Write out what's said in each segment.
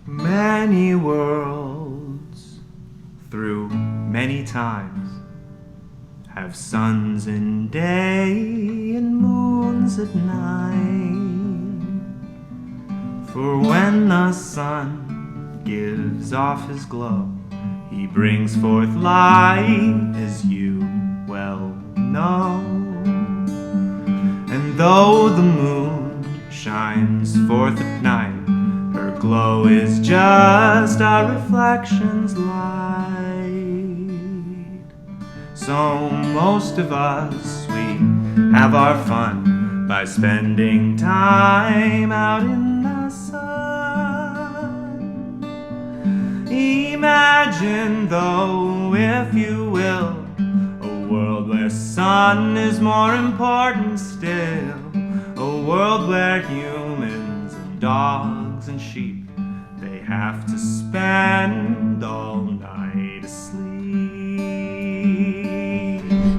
Many worlds through many times have suns in day and moons at night. For when the sun gives off his glow, he brings forth light, as you well know. And though the moon shines forth at night, her glow is just our reflection's light. So most of us, we have our fun by spending time out in the sun. Imagine, though, if you will, a world where sun is more important still. A world where humans and dogs and sheep, they have to spend all night asleep.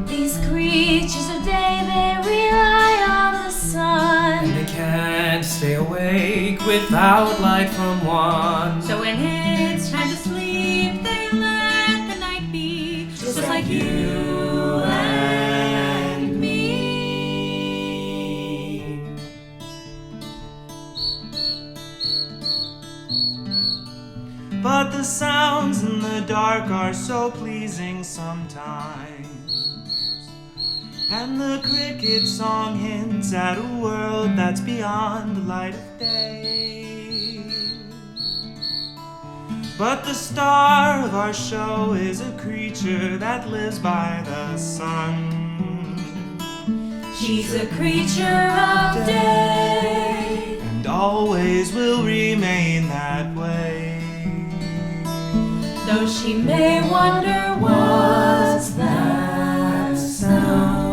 These creatures of day, they rely on the sun, and they can't stay awake without light from one. so when it's time to sleep, they let the night be, just like you and me. But the sounds in the dark are so pleasing sometimes, and the cricket song hints at a world that's beyond the light of day. But the star of our show is a creature that lives by the sun. She's a creature of day, And always will remain that way. though she may wonder what's that sound.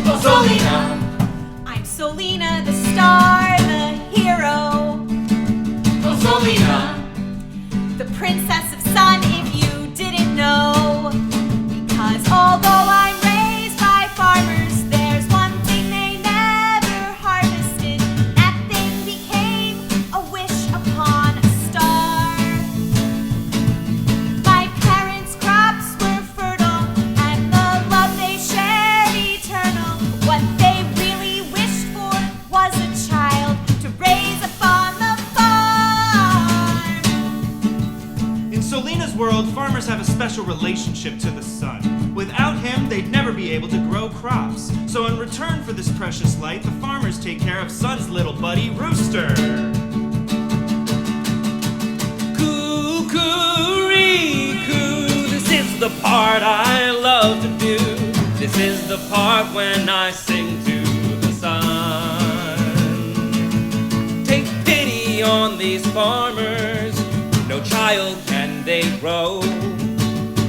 Oh, Solina! I'm Solina, the star, the hero, Oh, Solina! the princess of sun, if you didn't know. Because although I'm raised by farmers, there's one thing they never harvested. That thing became a wish upon a star. My parents' crops were fertile, and the love they shared eternal. What they really wished for was a child to raise upon the farm. In Solina's world, farmers have a special relationship to the sun. Without him, they'd never be able to grow crops. So in return for this precious light, the farmers take care of Sun's little buddy, Rooster. Coo-coo-ree-coo, this is the part I love to do. This is the part when I sing to the sun. Take pity on these farmers, no child can they grow.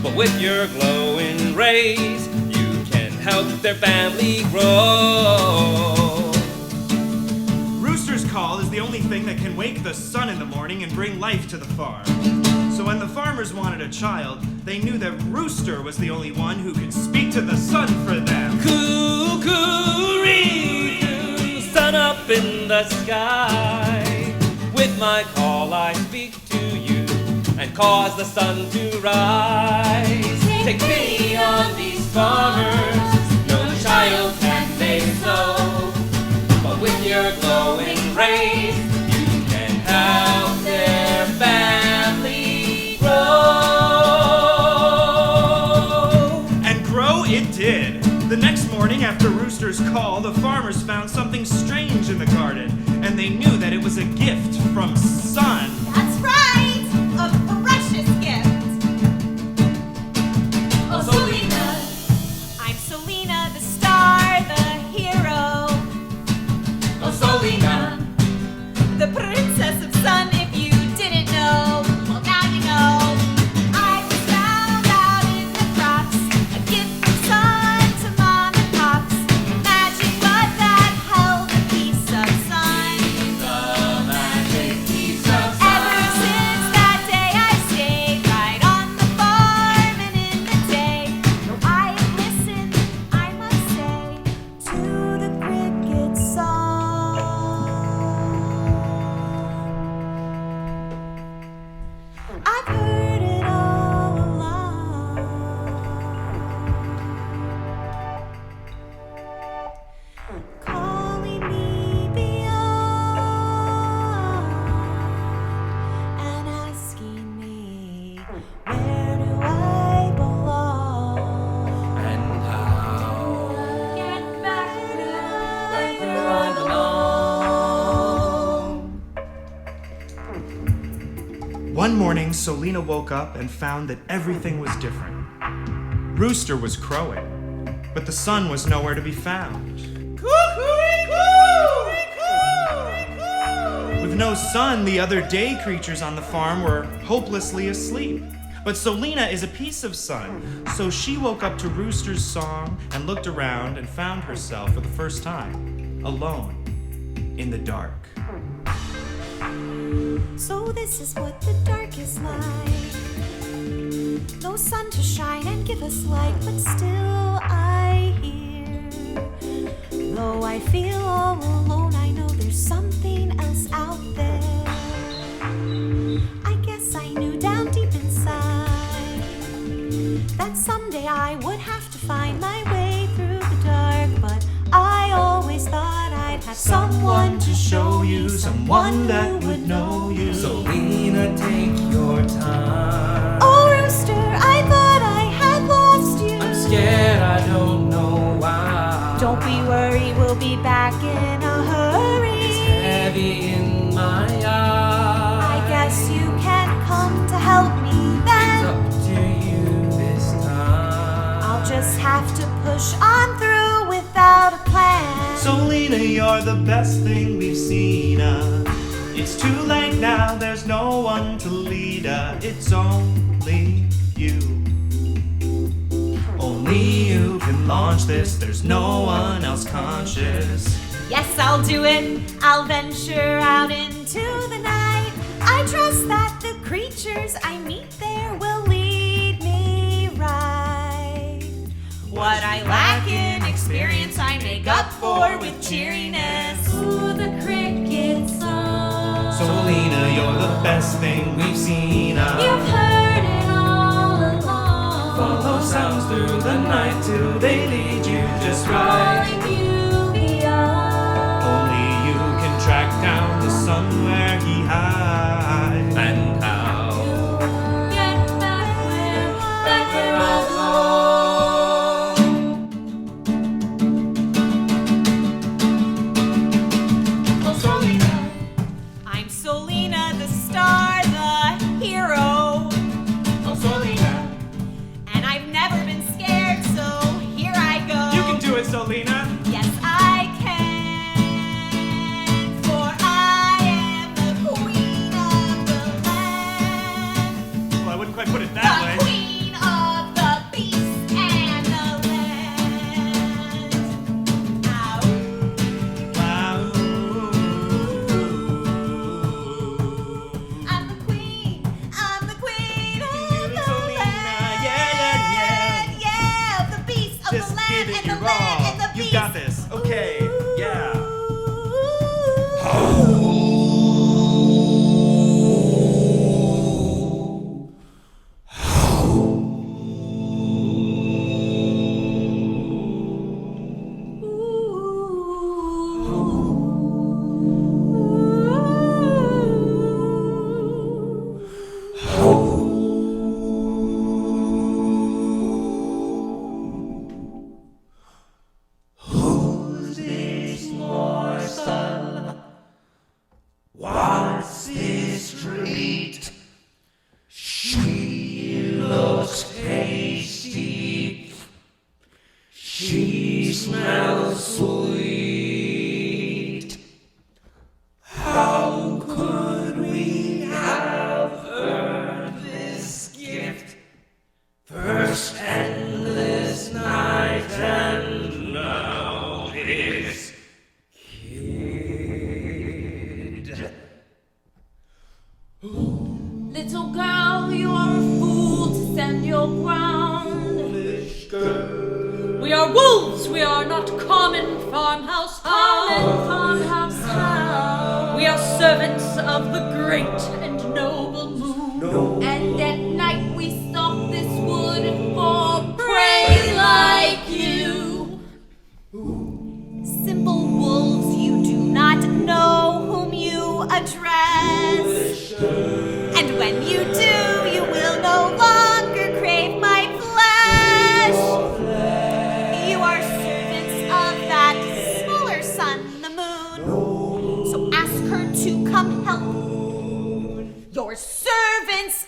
But with your glowing rays, you can help their family grow. Rooster's call is the only thing that can wake the sun in the morning and bring life to the farm. So when the farmers wanted a child, they knew that Rooster was the only one who could speak to the sun for them. Coo-coo-ree-coo, sun up in the sky. With my call I speak to you and cause the sun to rise. Take pity on these farmers, no child can they sow. But with your glowing rays, you can help their family grow. And grow it did. The next morning after Rooster's call, the farmers found something strange in the garden, and they knew that it was a gift from Sun. That's right! A precious gift! Oh, Solina! I'm Solina, the star, the hero. Oh, Solina! The princess of sun, if you didn't know. Well, now you know. I was found out in the crops, a gift from sun to mom and pops. Imagine what that held, a piece of sun. The morning, Solina woke up and found that everything was different. Rooster was crowing, but the sun was nowhere to be found. With no sun, the other day creatures on the farm were hopelessly asleep. But Solina is a piece of sun, so she woke up to Rooster's song and looked around and found herself for the first time, alone, in the dark. So this is what the dark is like. No sun to shine and give us light, but still I hear. Though I feel all alone, I know there's something else out there. I guess I knew down deep inside that someday I would have to find my way through the dark, but I always thought I'd have someone to show you, someone that would know you. Solina, take your time. Oh, Rooster, I thought I had lost you. I'm scared, I don't know why. Don't be worried, we'll be back in a hurry. It's heavy in my eyes. I guess you can come to help me then. It's up to you this time. I'll just have to push on through without a plan. Solina, you're the best thing we've seen. It's too late now, there's no one to lead. It's only you. Only you can launch this, there's no one else conscious. Yes, I'll do it. I'll venture out into the night. I trust that the creatures I meet there will lead me right. What I lack in experience, I make up for with cheeriness. Ooh, the cricket song. Solina, you're the best thing we've seen. You've heard it all along. Follow sounds through the night till they lead you just right. Calling you beyond. Only you can track down the sun where he hides. And how? Get back where I belong. Oh, Solina. I'm Solina, the star, the hero. Oh, Solina, And I've never been scared, so here I go. you can do it, Solina. Yes, I can, for I am the queen of the land. Well, I wouldn't quite put it The that way. queen of the beasts and the land. Ow. Wow. I'm the queen of the Solina, land. Yeah, of the beasts, of Just the land, give it and your the land, all. and the beasts. You got this. Okay, yeah. What's this treat? She looks tasty. She smells sweet. How could we have earned this gift? First endless night and now this kid. Little girl, you are a fool to stand your ground. Foolish girl. We are wolves, we are not common farmhouse hounds. We are servants of the great and noble moon. And at night we stalk this wood for prey like you. Simple wolves, you do not know whom you address. And when you do, you will no longer crave my flesh. You are servants of that smaller sun, the moon. So ask her to come help. Your servants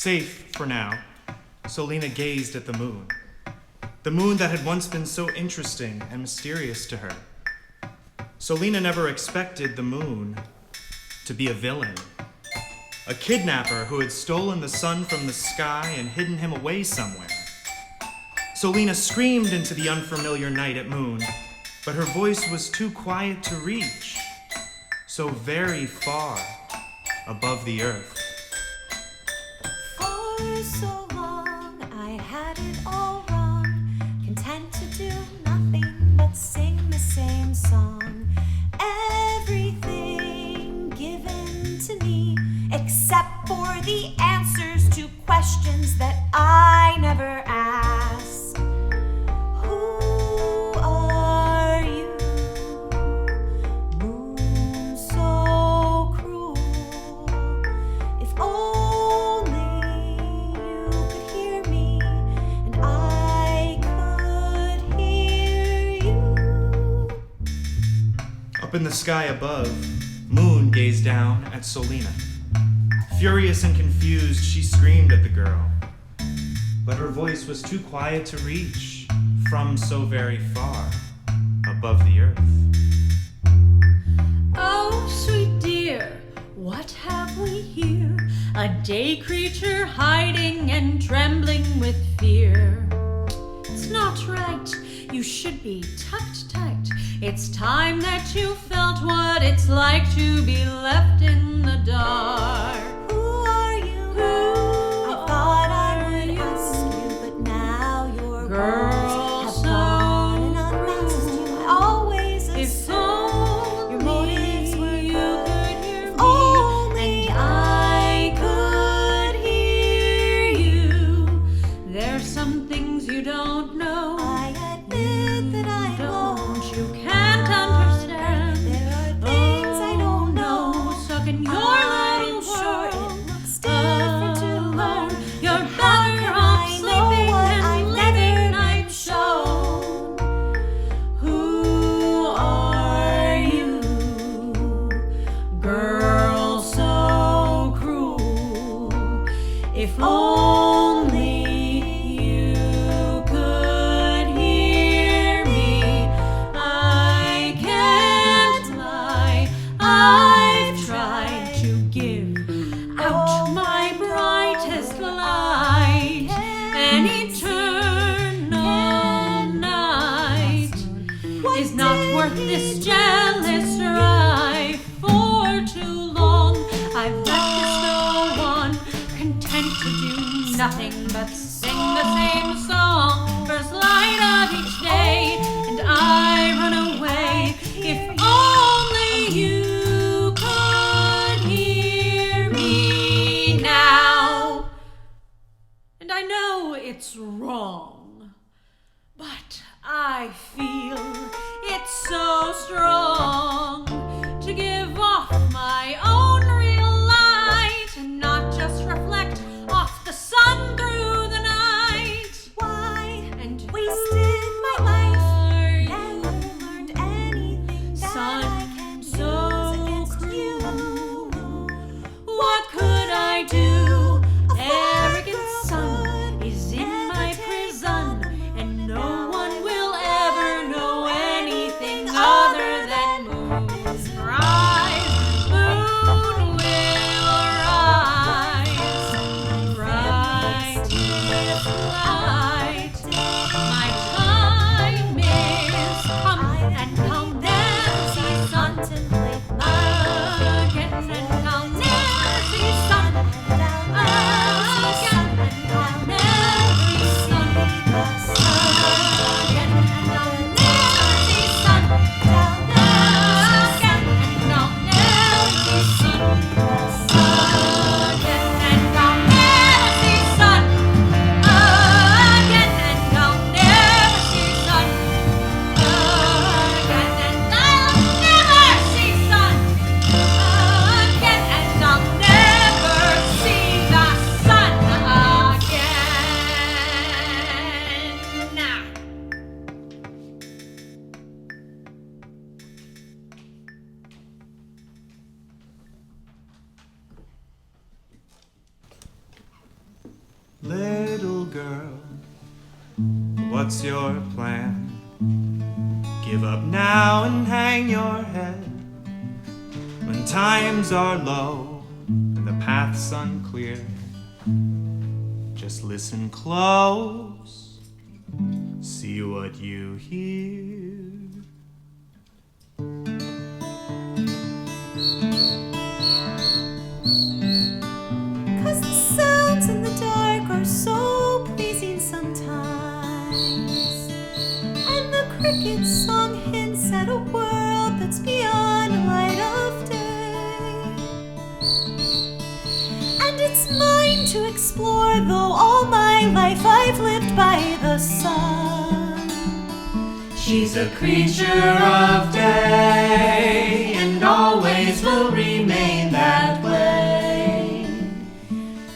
Safe for now, Solina gazed at the moon. The moon that had once been so interesting and mysterious to her. Solina never expected the moon to be a villain. A kidnapper who had stolen the sun from the sky and hidden him away somewhere. Solina screamed into the unfamiliar night at moon, but her voice was too quiet to reach, so very far above the earth. For so long I had it all wrong, content to do nothing but sing the same song. Everything given to me, except for the answers to questions that I never asked. Who are you, moon so cruel? If only you could hear me, and I could hear you. Up in the sky above, Moon gazed down at Solina. Furious and confused, she screamed at the girl. But her voice was too quiet to reach from so very far above the earth. Oh, sweet dear, what have we here? A day creature hiding and trembling with fear. It's not right, you should be tucked tight. It's time that you felt what it's like to be left in the dark. Who are you? I thought I would ask you, but now your Girl, words have gone and unmasked you. I always If assumed your motives were you good. could hear If me, only I could hear you. there's some things you don't know. I admit that I Don't won't. you can't understand. There are things I don't know. Stuck in your I'm little sure world. it looks different to learn. You're But how better can off I know sleeping what and I've living, never I'm been shown? Who are you, girl so cruel? If only you could hear me. I can't lie, I've tried to give out my brightest light. An eternal night is not worth this jealous strife. For too long I've let this go on, content to do nothing but sing the same song. First light of each day, and I run away. If only you could hear me now. And I know it's wrong, but I feel it's so strong to give off my own real light and not just reflect off the sun through the night. Why And wasted my life? are Never you, learned anything that sun I can so use against you. what could I do? A fine Arrogant girl sun could is in never my take prison, a and moment no now one and will never ever know know anything anything other other than girl. What's your plan? Give up now and hang your head. When times are low and the path's unclear, just listen close, see what you hear. Cause the sounds in the dark are so pleasing sometimes, and the cricket's song hints at a world that's beyond light of day. And it's mine to explore, though all my life I've lived by the sun. She's a creature of day and always will remain that way.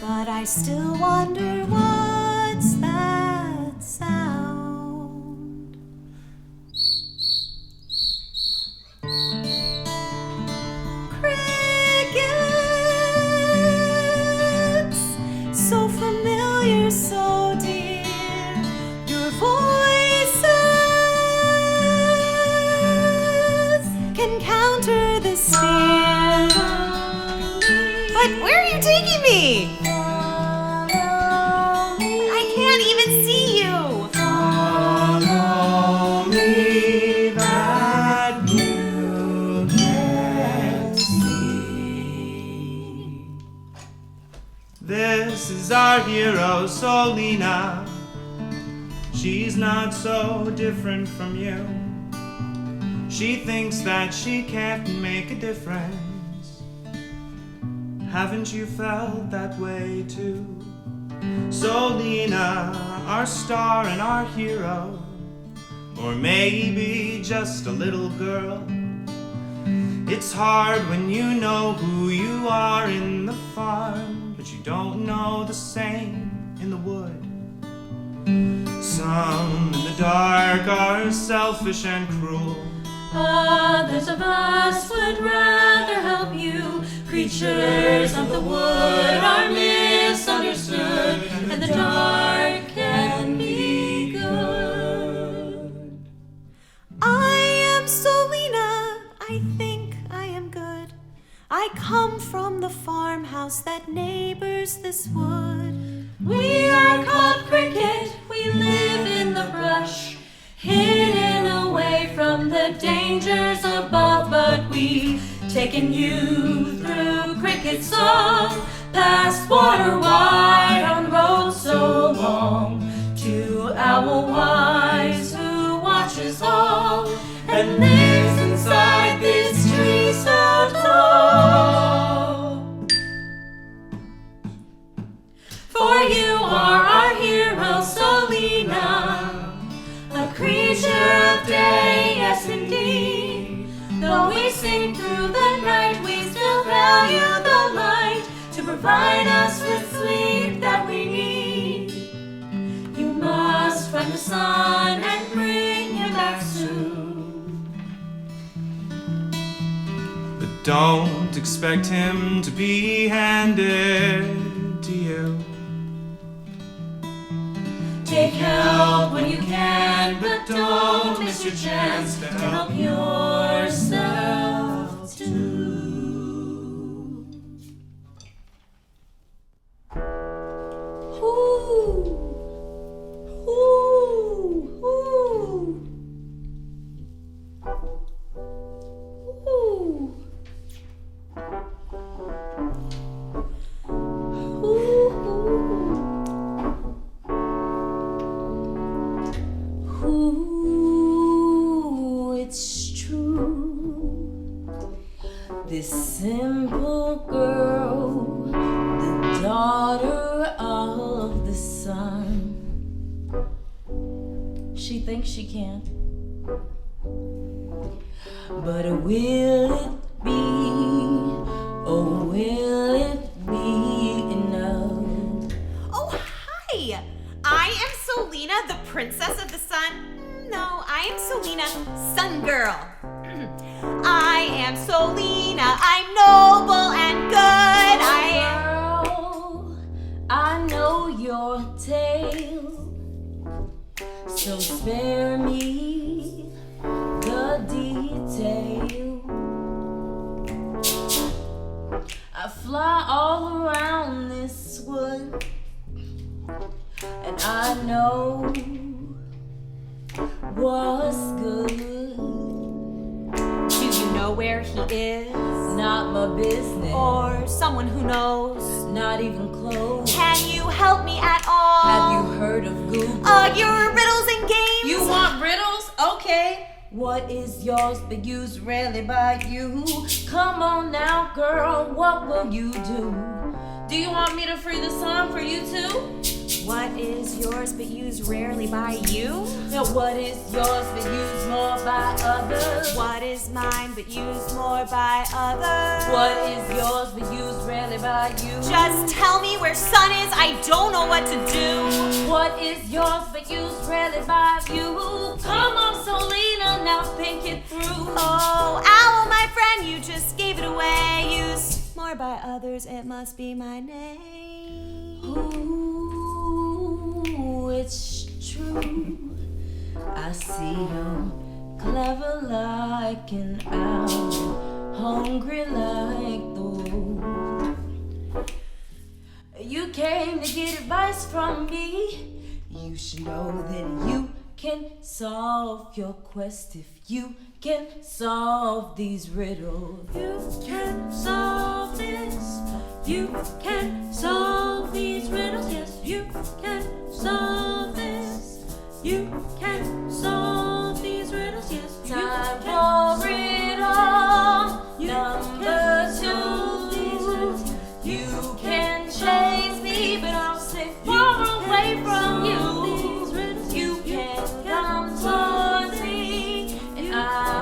But I still wonder, what's that sound? Crickets, so familiar, so dear. Your voices can counter this fear. But where are you taking me? I can't even see you. Follow me that you can see. This is our hero, Solina. She's not so different from you. She thinks that she can't make a difference. Haven't you felt that way too? Solina, our star and our hero, or maybe just a little girl. It's hard when you know who you are in the farm, but you don't know the same in the wood. Some in the dark are selfish and cruel. Others of us would rather help you. Creatures of the wood are misunderstood, and the dark can be good. I am Solina, I think I am good. I come from the farmhouse that neighbors this wood. We are called Cricket, we live in the brush, hidden away from the dangers above, but we've taken you through cricket song, past water wide on roads so long, to Owl Wise who watches all and lives inside this tree so tall. For you are our hero, Solina, a creature of day, yes indeed. Though we sing through the night, we still value the light to provide us with sleep that we need. You must find the sun and bring him back soon. But don't expect him to be handed to you. Take help when you can, but don't miss your chance to help yourself too. Ooh, ooh, ooh, ooh. Ooh, it's true. This simple girl, the daughter of the sun, she thinks she can, but will it be, oh will it be enough? Oh, hi! I am Solina, the princess of the sun. No, I am Solina, sun girl. I am Solina, I'm noble and good. Girl, I know your tale. So spare me the detail. I fly all around this wood, and I know what's good. Do you know where he is? Not my business. Or someone who knows? Not even close. Can you help me at all? Have you heard of Google? Your riddles and games? You want riddles? Okay. What is yours but used rarely by you? Come on now, girl, what will you do? Do you want me to free the song for you too? What is yours but used rarely by you? Now what is yours but used more by others? What is mine but used more by others? What is yours but used rarely by you? Just tell me where sun is, I don't know what to do. What is yours but used rarely by you? Come on, Solina, now think it through. Oh, owl, my friend, you just gave it away. Used more by others, it must be my name. Ooh, it's true. I see you clever like an owl, hungry like the wolf. You came to get advice from me. You should know that you can solve your quest if you can solve these riddles. You can solve this. You can solve these riddles. Yes, you can solve this. You can solve these riddles. Yes, time for riddle number 2. You can chase me, but I'll stay far away from you. You can come towards me, and I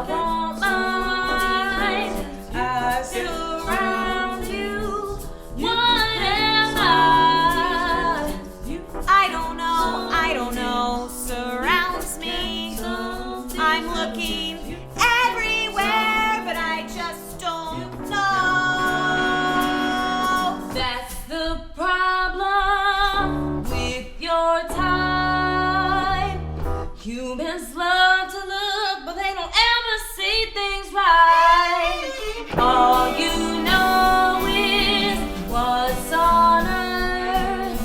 won't mind. I surround you. What am I? I don't know, surrounds me. I'm looking everywhere, but I just don't know. That's the problem with your time. Humans love to look, but they don't ever see things right. All you know is what's on earth,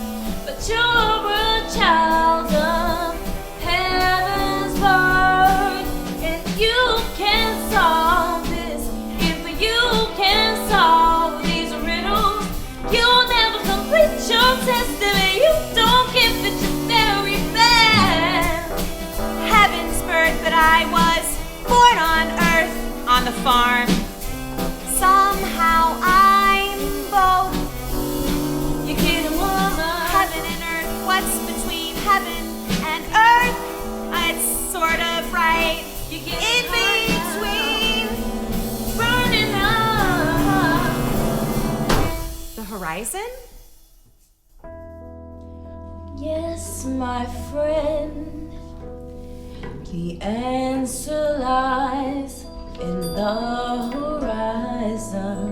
but you're a child of heaven's birth. And you can solve this if you can solve these riddles. You'll never complete your test if you don't give it your very best. Heaven's birth, but I was born on earth, on the farm. Somehow I'm both. You kidding, woman? Heaven and earth, what's between heaven and earth? It's sort of right You in get between burning up. the horizon. Yes, my friend, the answer lies in the horizon.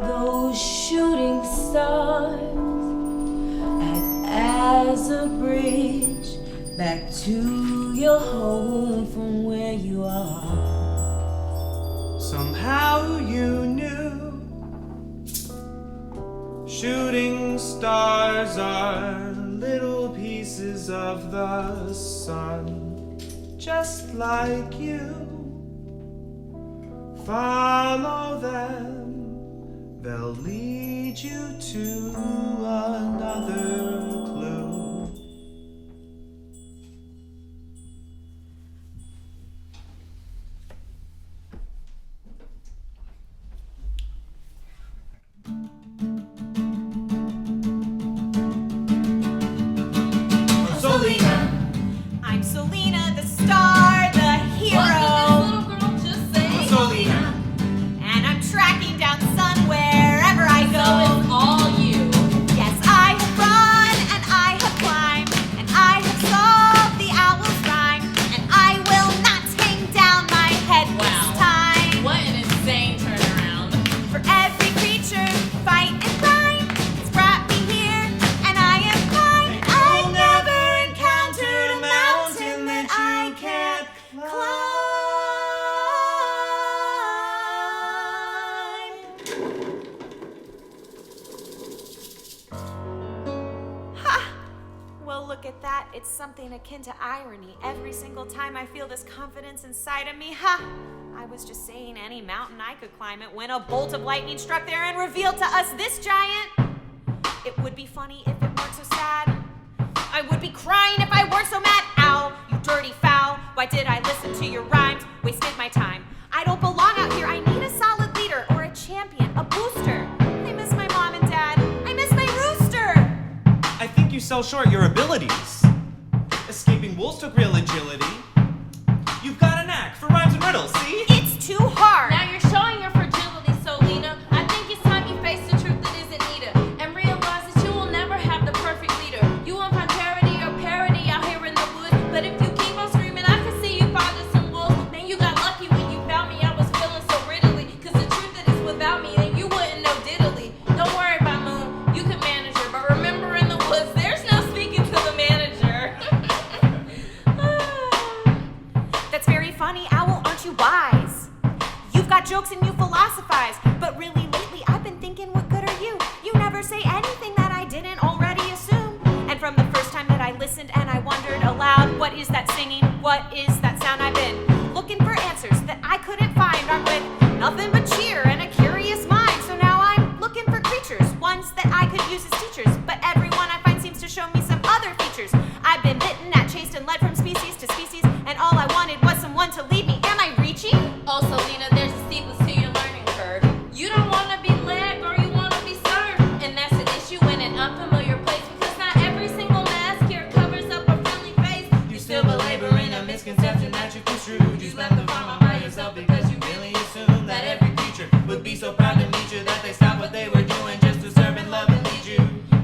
Those shooting stars act as a bridge back to your home from where you are. Somehow you knew shooting stars are little pieces of the sun, just like you. Follow them, they'll lead you to another clue. Solina, I'm Solina, the star, the hero. What did this little girl just say? Solina, And I'm tracking down sun wherever I So go. it's all you. Yes, I have run and I have climbed and I have solved the owl's rhyme, and I will not hang down my head this time. What an insane turnaround. For every creature, fight and rhyme, it's brought me here, and I am fine. I've never encountered a can't climb. Well, look at that. It's something akin to irony. Every single time I feel this confidence inside of me, I was just saying any mountain I could climb it when a bolt of lightning struck there and revealed to us this giant. It would be funny if it weren't so sad. I would be crying if I weren't so mad. Ow, you dirty foul. Why did I listen to your rhymes? Wasted my time. I don't belong out here. I need a solid leader or a champion, a booster. I miss my mom and dad. I miss my rooster. I think you sell short your abilities. Escaping wolves took real agility. You've got a knack for rhymes and riddles, see? It's too hard. Now you're showing your fragility, Solina. I think it's time you face the truth that isn't needed and realize that you will never have the perfect leader. You won't find parody or parody out here in the woods, but if you keep on screaming, I can see you finding some wolves. Man, you got lucky when you found me. I was feeling so riddly, cause the truth that is without me, then you wouldn't know diddly. Don't worry about Moon, you can manage her, but remember in the woods, there's no speaking to the manager. That's very funny, Owl, aren't you wise? You've got jokes and you philosophize, but really lately I've been thinking, what good are you? You never say anything that I didn't already assume. And from the first time that I listened and I wondered aloud, what is that singing? What is that sound? I've been looking for answers that I couldn't find. I'm with nothing but cheer and a curious mind. So now I'm looking for creatures, ones that I could use as teachers. But everyone I find seems to show me some other features. I've been bitten at, chased and led from species to species, and all I wanted was someone to lead me. Am I reaching? Oh, Solina, there's a steepness to your learning curve. You don't want to be led or you want to be served. And that's an issue in an unfamiliar place because not every single mask here covers up a friendly face. You still belabor in a misconception that you construed. You left the farm all by yourself because you really assumed that every creature would be so proud to meet you that they stopped what they were doing just to serve and love and lead you.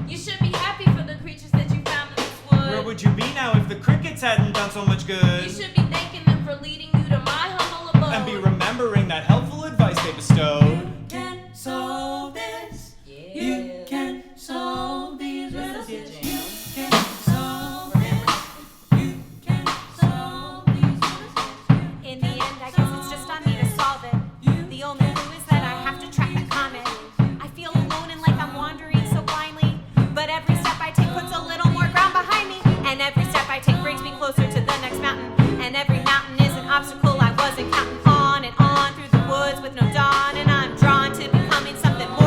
You should be happy for the creatures that you found in this wood. Where would you be now if the crickets hadn't done so much good? You should be thanking them for leading you to my humble abode. And be remembering that helpful advice they bestowed. You can solve this. You can solve these riddles. You can solve this. You can solve these riddles. In the end, I guess it's just on me to solve it. The only clue is that I have to track the comet. I feel alone and like I'm wandering so blindly, but every step I take puts a little more ground behind me, and every step I take brings me closer to the next mountain, and every mountain is an obstacle I wasn't counting on and on through the woods with no dawn, and I'm drawn to becoming something more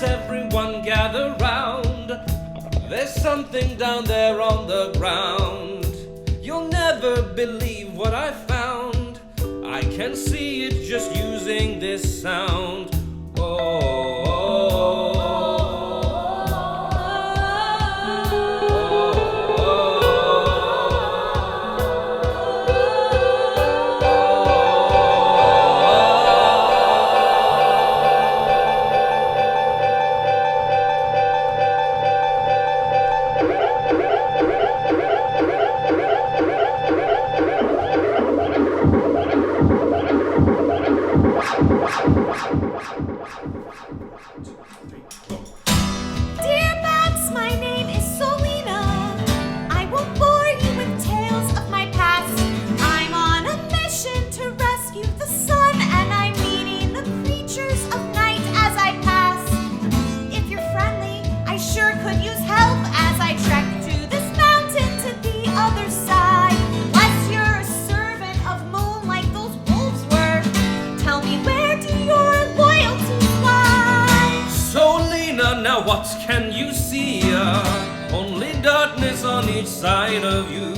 bats, everyone gather round. There's something down there on the ground. You'll never believe what I found. I can see it just using this sound. Dear bats, my name is Solina. I won't bore you with tales of my past. I'm on a mission to rescue the sun, and I'm meeting the creatures of night as I pass. If you're friendly, I sure could use help as I trek to this mountain to the other side. Unless you're a servant of moon like those wolves were, tell me, where do your loyalties lie? Solina, now what can you see? Only darkness on each side of you.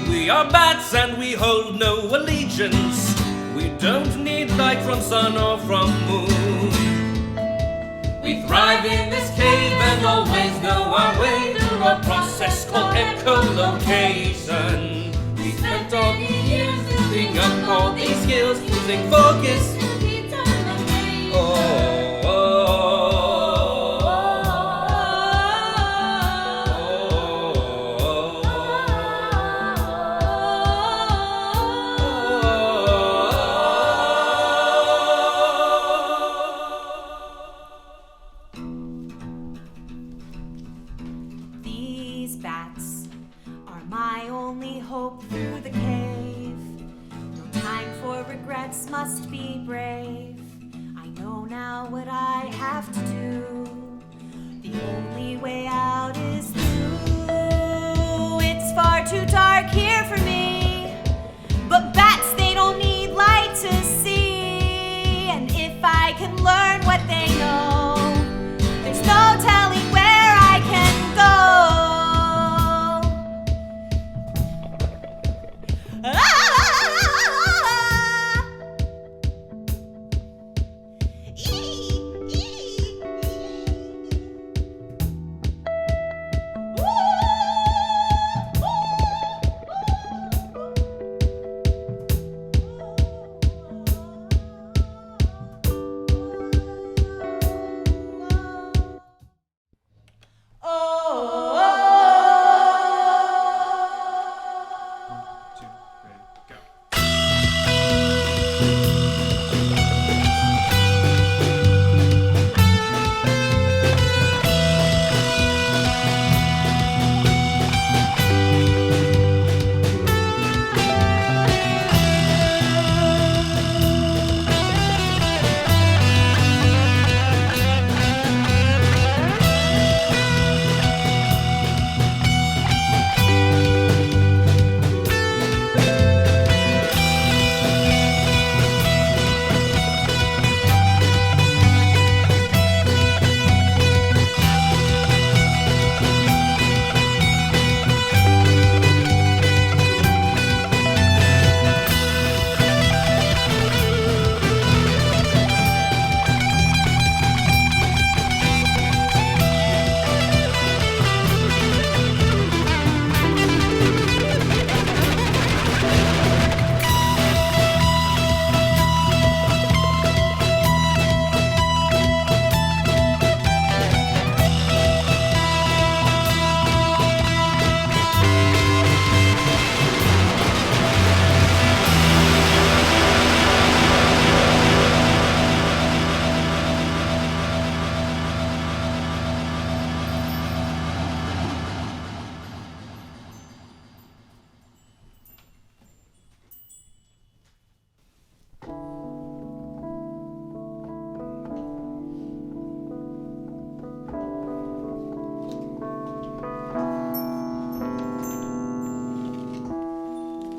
We are bats and we hold no allegiance. We don't need light from sun or from moon. We thrive in this cave and always know our way through a process called echolocation. We spent all these years building up all these skills, using focus. These bats are my only hope through the cave. No time for regrets, must be brave. I know now what I have to do. The only way out is through. It's far too dark here for me, but bats, they don't need light to see. And if I can learn what they know, there's no telling where I can go.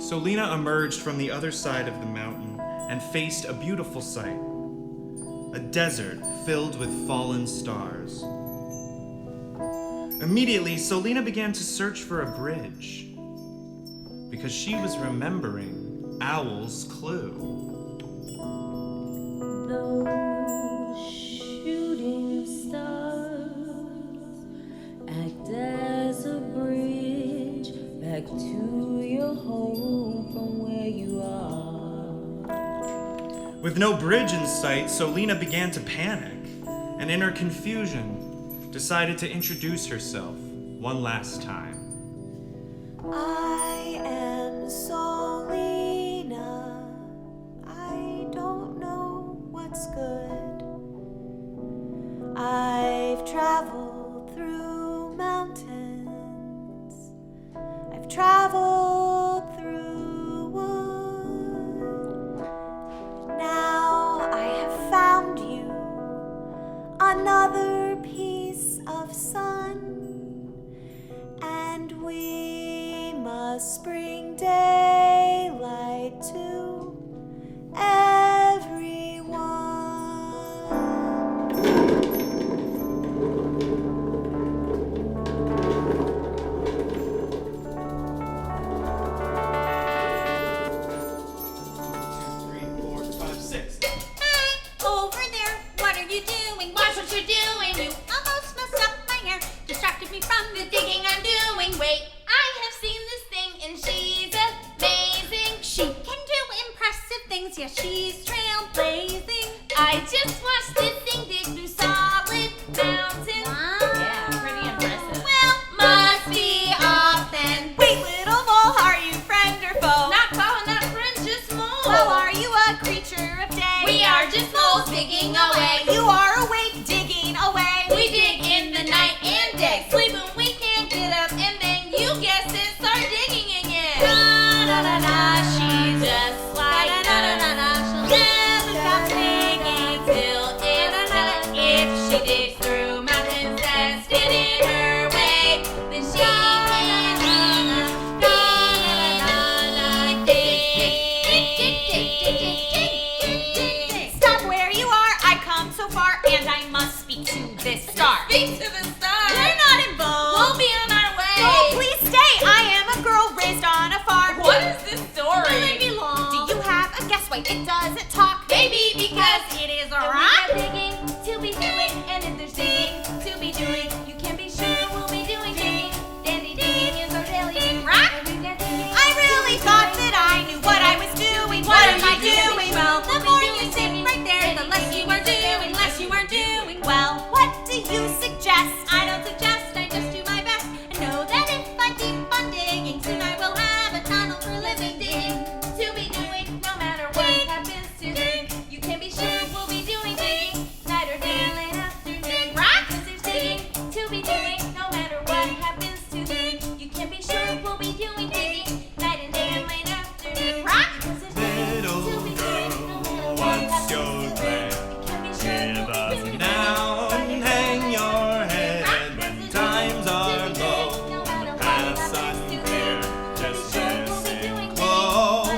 Solina emerged from the other side of the mountain and faced a beautiful sight. a desert filled with fallen stars. Immediately, Solina began to search for a bridge because she was remembering Owl's clue. Those shooting stars act as a bridge back to your home from where you are. With no bridge in sight, Solina began to panic, and in her confusion, decided to introduce herself one last time. I am Solina. I don't know what's good. I've traveled through mountains. I've traveled through wood. Now I have found you another piece of sun, and we must bring daylight to everyone. Over there, what are you doing? Watch what you're doing. You almost messed up my hair, distracted me from the digging I'm doing. Wait, I have seen this thing and she's amazing. She can do impressive things, yeah, she's trailblazing. I just watched this thing dig through solid mountains. Wow, yeah, pretty impressive. Well, must be off then. Wait, little mole, are you friend or foe? Not calling that friend, just mole. Well, are you a creature of day? We are just moles digging away. You are awake, digging away. We dig in the night and day. Sleep when we can't get up, and then you guess it, start digging again. Na na na na, she's just like na na na na. She'll never stop digging till it's done. If she digs through mountains that stand in her way, then she can Stop where you are. I come so far, and I must speak to this star. Speak to the stars. We're not involved. We'll be on our way. Oh, please stay. I am a girl raised on a farm. What is this story? Will it be long? Do you have a guess why it doesn't talk? Maybe because it is a we rock. are digging to be doing, and if there's digging to be doing, you can be sure we'll be doing digging. Dandy digging is our daily Rock? And we've got digging. I really thought that I knew what I was doing. What am I doing? Well, the more you sit right there, the less you are doing, less you are doing. Well, what do you suggest? I don't suggest, I just do my best. I know that if I keep on digging, soon I will have a tunnel for living digging. To be doing, no matter what happens to dig. You can be sure we'll be doing digging. Night or day, late afternoon. Rock? 'Cause there's digging to be doing, no matter what happens to dig. You can be sure we'll be doing digging. Night and day and late afternoon. Rock? 'Cause there's digging to Little be doing, no matter girl, what what's happens your to dig. plan? You can be sure Give we'll us be doing down, digging. hang your head when times are low. The path's unclear, just listen close.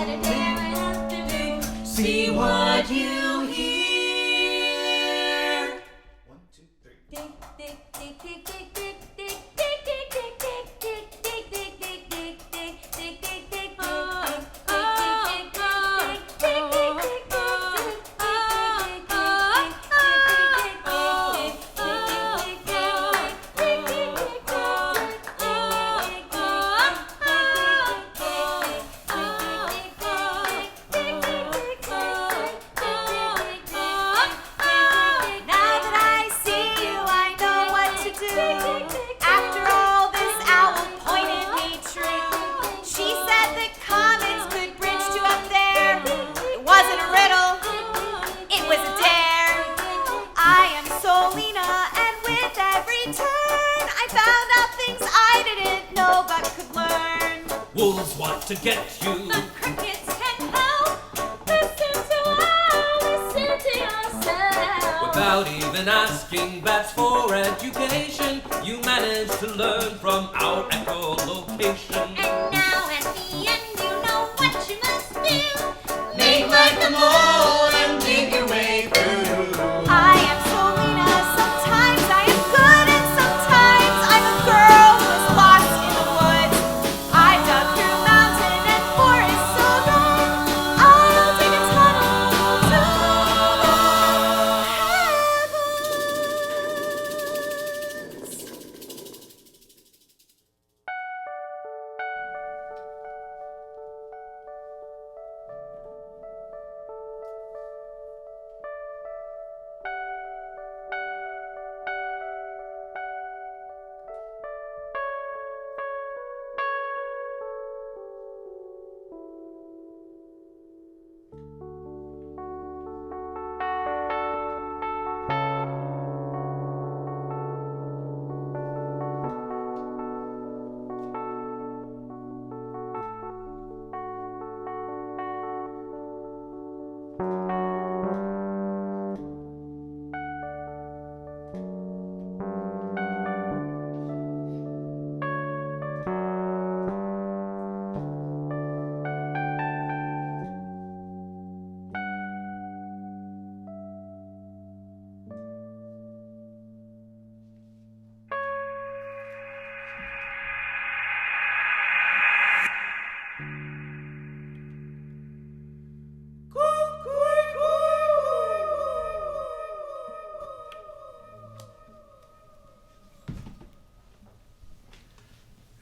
See what you hear. 1, 2, 3. Now that I see you, I know what to do. After all, this owl pointed me true. She said that comets could bridge to up there. It wasn't a riddle, it was a dare. I am Solina, and with every turn, I found out things I didn't know but could learn. Wolves want to get you. The crickets can help. Listen to us, listen to yourself. Without even asking, bats for education. You manage to learn from our echolocation. And now at the end, you know what you must do. Make like the mole and dig your way through.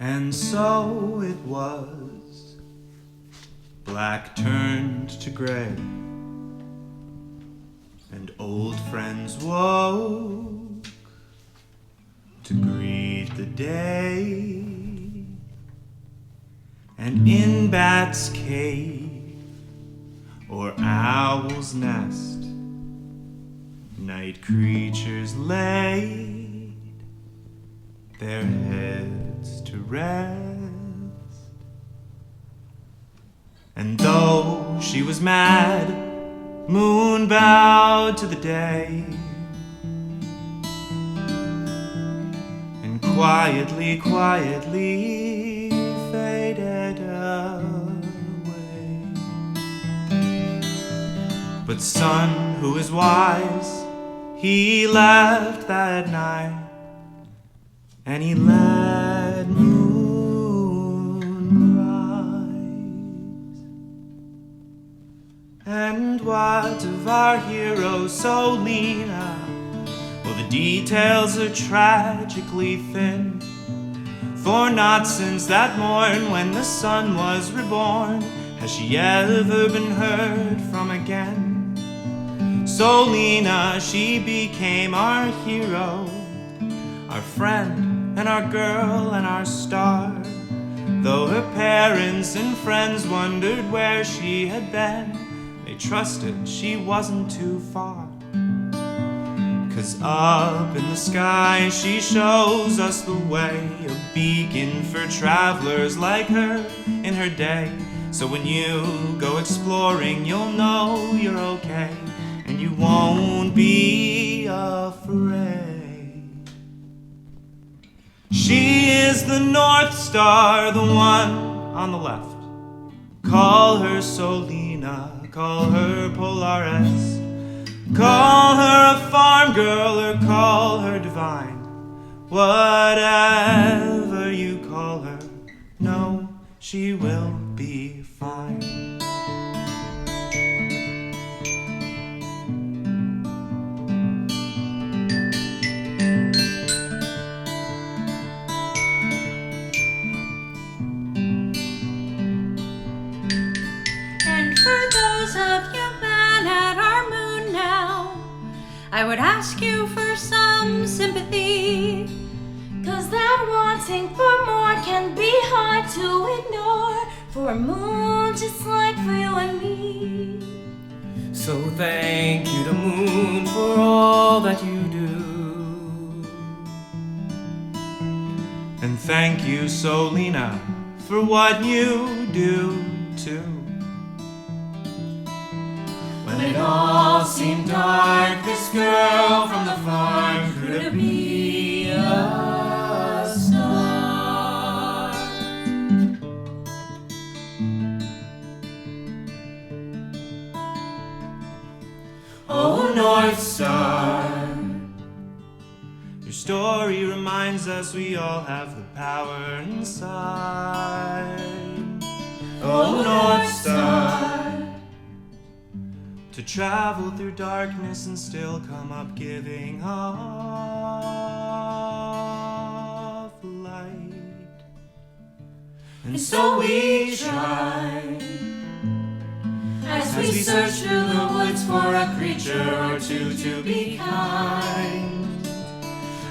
And so it was. Black turned to gray, and old friends woke to greet the day. And in Bat's cave or owl's nest, night creatures laid their heads to rest. And though she was mad, moon bowed to the day, and quietly, quietly faded away. But sun, who is wise, he left that night, and he let moon rise. And what of our hero Solina? Well, the details are tragically thin, for not since that morn when the sun was reborn has she ever been heard from again. Solina, she became our hero, our friend and our girl and our star, though her parents and friends wondered where she had been. They trusted she wasn't too far, 'cause up in the sky she shows us the way, a beacon for travelers like her in her day. So when you go exploring, you'll know you're okay, and you won't be afraid. She is the North Star, the one on the left. Call her Solina, call her Polaris, call her a farm girl or call her divine. Whatever you call her, know she will be fine. And for those of you men at our moon now, I would ask you for some sympathy, 'Cause that wanting for more can be hard to ignore for a moon just like for you and me. So thank you to Moon for all that you do. And thank you, Solina, for what you do too. When it all seemed dark, this girl from the farm could be a star. Oh, North Star, your story reminds us we all have the power inside. Oh, North Star, to travel through darkness and still come up giving off light. And so we try, as we search through the woods for a creature or two to be kind.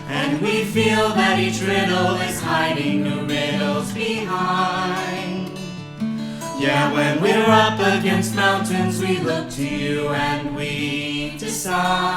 And we feel that each riddle is hiding new riddles behind. Yeah, when we're up against mountains, we look to you and we decide.